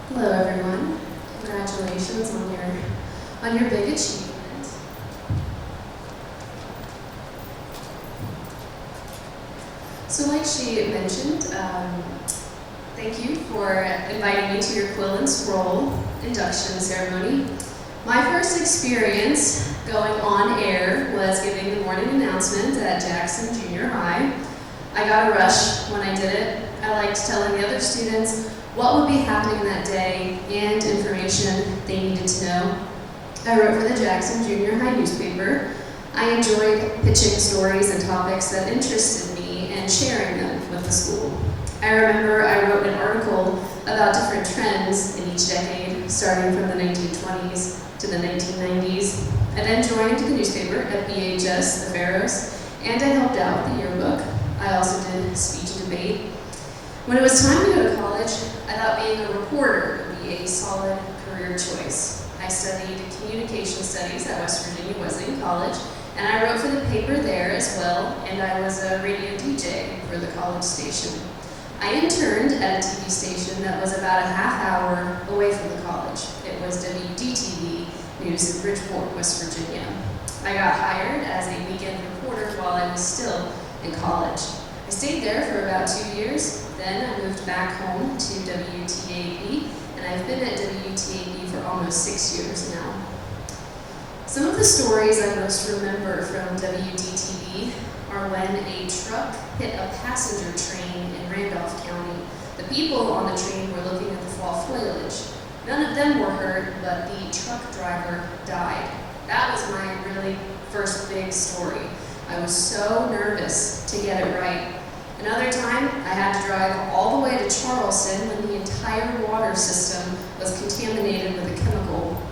Hello everyone. Congratulations on your big achievement. So like she mentioned, thank you for inviting me to your Quill and Scroll induction ceremony. My first experience going on air was giving the morning announcement at Jackson Junior High. I got a rush when I did it. I liked telling the other students what would be happening that day and information they needed to know. I wrote for the Jackson Junior High newspaper. I enjoyed pitching stories and topics that interested me and sharing them with the school. I remember I wrote an article about different trends in each decade, starting from the 1920s to the 1990s. I then joined the newspaper at PHS, the Phyllis, and I helped out with the yearbook. I also did speech and debate. When it was time to go to college, I thought being a reporter would be a solid career choice. I studied communication studies at West Virginia Wesleyan College, and I wrote for the paper there as well, and I was a radio DJ for the college station. I interned at a TV station that was about a half hour away from the college. It was WTAP News in Bridgeport, West Virginia. I got hired as a weekend reporter while I was still in college. I stayed there for about 2 years. Then I moved back home to WTAP, and I've been at WTAP for almost 6 years now. Some of the stories I most remember from WTAP are when a truck hit a passenger train in Randolph County. The people on the train were looking at the fall foliage. None of them were hurt, but the truck driver died. That was my really first big story. I was so nervous to get it right. Another time, I had to drive all the way to Charleston when the entire water system was contaminated with a chemical.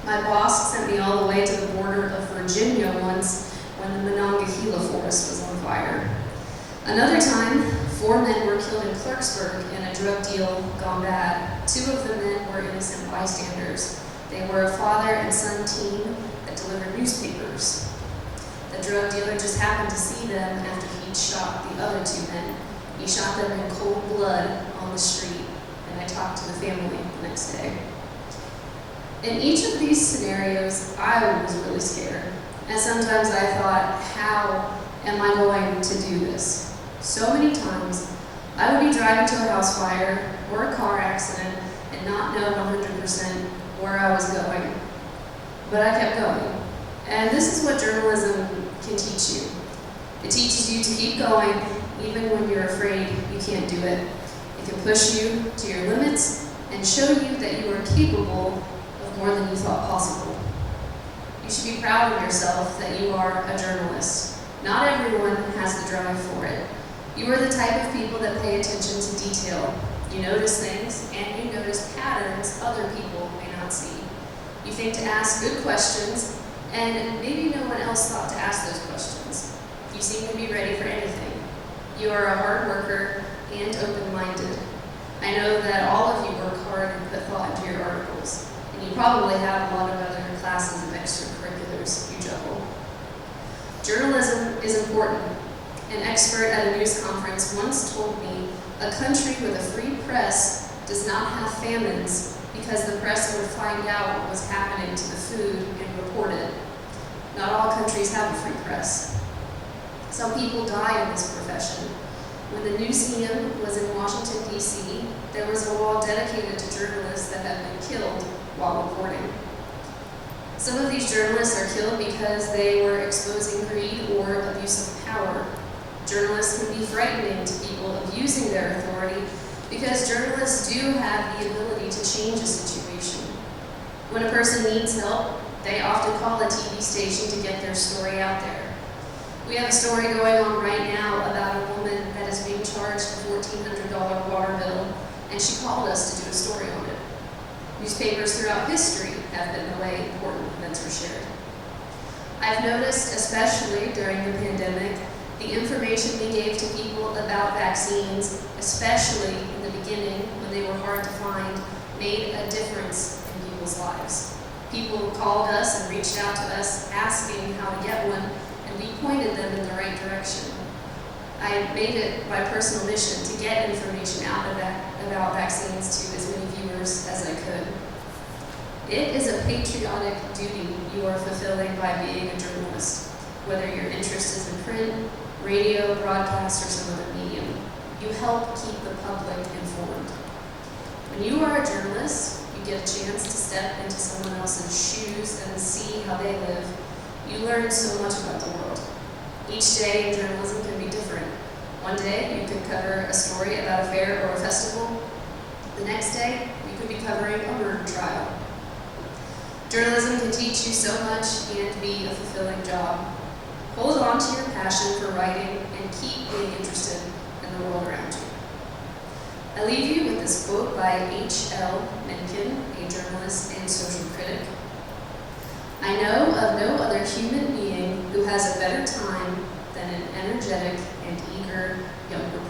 My boss sent me all the way to the border of Virginia once when the Monongahela forest was on fire. Another time, 4 men were killed in Clarksburg in a drug deal gone bad. 2 of the men were innocent bystanders. They were a father and son team that delivered newspapers. The drug dealer just happened to see them after he'd shot the other 2 men. He shot them in cold blood on the street, and I talked to the family the next day. In each of these scenarios, I was really scared. And sometimes I thought, how am I going to do this? So many times, I would be driving to a house fire or a car accident and not know 100% where I was going. But I kept going. And this is what journalism can teach you. It teaches you to keep going even when you're afraid you can't do it. It can push you to your limits and show you that you are capable of more than you thought possible. You should be proud of yourself that you are a journalist. Not everyone has the drive for it. You are the type of people that pay attention to detail. You notice things and you notice patterns other people may not see. You think to ask good questions, and maybe no one else thought to ask those questions. You seem to be ready for anything. You are a hard worker and open-minded. I know that all of you work hard and put thought into your articles, and you probably have a lot of other classes and extracurriculars you juggle. Journalism is important. An expert at a news conference once told me, a country with a free press does not have famines because the press would find out what was happening to the food and report it. Not all countries have a free press. Some people die in this profession. When the Newseum was in Washington, D.C., there was a wall dedicated to journalists that had been killed while reporting. Some of these journalists are killed because they were exposing greed or abuse of power. Journalists can be frightening to people abusing their authority because journalists do have the ability to change a situation. When a person needs help, they often call a TV station to get their story out there. We have a story going on right now about a woman that is being charged a $1,400 water bill, and she called us to do a story on it. Newspapers throughout history have been the way important events were shared. I've noticed, especially during the pandemic, the information we gave to people about vaccines, especially in the beginning when they were hard to find, made a difference in people's lives. People called us and reached out to us asking how to get one, and we pointed them in the right direction. I made it my personal mission to get information out about vaccines to as many viewers as It is a patriotic duty you are fulfilling by being a journalist, whether your interest is in print, radio, broadcast, or some other medium. You help keep the public informed. When you are a journalist, you get a chance to step into someone else's shoes and see how they live. You learn so much about the world. Each day in journalism can be different. One day, you could cover a story about a fair or a festival. The next day, you could be covering a murder trial. Journalism can teach you so much and be a fulfilling job. Hold on to your passion for writing and keep being interested in the world around you. I leave you with this quote by H.L. Mencken, a journalist and social critic. I know of no other human being who has a better time than an energetic and eager young reporter.